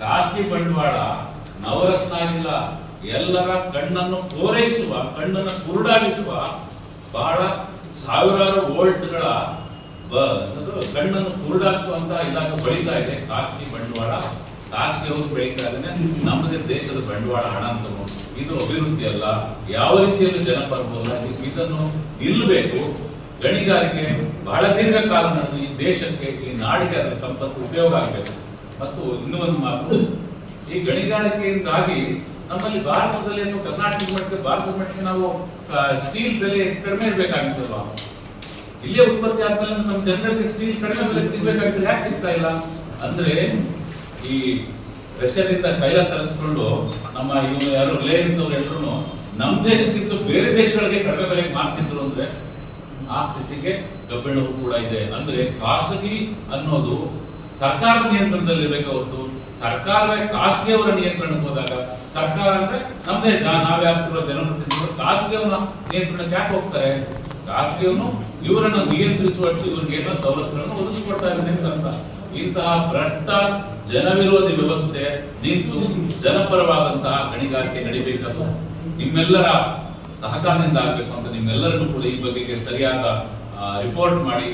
ಖಾಸಗಿ ಬಂಡವಾಳ ನವರತ್ನ ಆಗಿಲ್ಲ, ಎಲ್ಲರ ಕಣ್ಣನ್ನು ಪೂರೈಸುವ, ಕಣ್ಣನ್ನು ಕುರುಡಾಗಿಸುವ ಬಹಳ ಸಾವಿರಾರು ವೋಲ್ಟ್ಗಳ ಕಣ್ಣನ್ನು ಕುರುಡಾಗಿಸುವಂತಹ ಇಲಾಖೆ ಬೆಳೀತಾ ಇದೆ. ಖಾಸಗಿ ಬಂಡವಾಳ, ಖಾಸಗಿಯವರು ಬೆಳೀತಾ ಇದ್ದಾನೆ. ನಮ್ಮದೇ ದೇಶದ ಬಂಡವಾಳ ಹಣ ಅಂತ ಇದು ಅಭಿವೃದ್ಧಿ ಅಲ್ಲ, ಯಾವ ರೀತಿಯಲ್ಲೂ ಜನಪರವಲ್ಲ. ಇದನ್ನು ನಿಲ್ಲಬೇಕು. ಗಣಿಗಾರಿಕೆ ಬಹಳ ದೀರ್ಘಕಾಲ ನಡೆದು ಈ ದೇಶಕ್ಕೆ, ಈ ನಾಡಿಗೆ ಅದರ ಸಂಪತ್ತು ಉಪಯೋಗ ಆಗಬೇಕು. ಮತ್ತು ಇನ್ನೂ ಒಂದು ಮಾತು, ಈ ಗಣಿಗಾರಿಕೆಯಿಂದಾಗಿ ನಮ್ಮಲ್ಲಿ ಭಾರತದಲ್ಲಿ ಕರ್ನಾಟಕದ ಮಟ್ಟಿಗೆ, ಭಾರತದ ಮಟ್ಟಿಗೆ ನಾವು ಸ್ಟೀಲ್ ಬೆಲೆ ಕಡಿಮೆ ಇರಬೇಕಾಗಿತ್ತಲ್ವಾ? ಇಲ್ಲೇ ಉತ್ಪತ್ತಿ ಆದ್ಮೇಲೆ ನಮ್ಮ ಜನರಿಗೆ ಸ್ಟೀಲ್ ಕಡಿಮೆ ಬೆಲೆಗೆ ಸಿಗ್ಬೇಕಾಗಿತ್ತು, ಯಾಕೆ ಸಿಗ್ತಾ ಇಲ್ಲ ಅಂದ್ರೆ ಈ ರಷ್ಯಾದಿಂದ ಕೈಲ ತರಿಸ್ಕೊಂಡು ನಮ್ಮ ಇವರು ಯಾರು ರಿಲಯನ್ಸ್ ಅವರು ಎಲ್ಲರೂ ನಮ್ಮ ದೇಶಕ್ಕಿಂತ ಬೇರೆ ದೇಶಗಳಿಗೆ ಕಡಿಮೆ ಬೆಲೆಗೆ ಮಾರ್ತಿದ್ರು ಅಂದ್ರೆ ಆ ಸ್ಥಿತಿಗೆ ಕಬ್ಬಿಣವು ಕೂಡ ಇದೆ. ಅಂದ್ರೆ ಖಾಸಗಿ ಅನ್ನೋದು ಸರ್ಕಾರದ ನಿಯಂತ್ರಣದಲ್ಲಿ ಇರಬೇಕು ಹೊರತು ಸರ್ಕಾರವೇ ಖಾಸಗಿಯವರ ನಿಯಂತ್ರಣಕ್ಕೆ ಹೋದಾಗ, ಸರ್ಕಾರ ಅಂದ್ರೆ ನಮ್ದೇ ನಾವ್ಯಾರಿಸಿರುವ ಜನಪ್ರತಿನಿಧಿಗಳು ಖಾಸಗಿಯವರ ನಿಯಂತ್ರಣಕ್ಕೆ ಯಾಕೆ ಹೋಗ್ತಾರೆ? ಖಾಸಗಿಯವನು ಇವರನ್ನು ನಿಯಂತ್ರಿಸುವಷ್ಟು ಇವರಿಗೆ ಏನೋ ಸವಲತ್ತುಗಳನ್ನು ಒದಗಿಸಿಕೊಡ್ತಾ ಇದ್ದಾನೆ ಅಂತ. ಇಂತಹ ಭ್ರಷ್ಟ ಜನವಿರೋಧಿ ವ್ಯವಸ್ಥೆ ನಿಂತು ಜನಪರವಾದಂತಹ ಗಣಿಗಾರಿಕೆ ನಡಿಬೇಕಲ್ಲ, ನಿಮ್ಮೆಲ್ಲರ ಸಹಕಾರದಿಂದ ಆಗ್ಬೇಕು ಅಂತ ನಿಮ್ಮೆಲ್ಲರನ್ನು ಕೂಡ ಈ ಬಗೆಗೆ ಸರಿಯಾದ ರಿಪೋರ್ಟ್ ಮಾಡಿ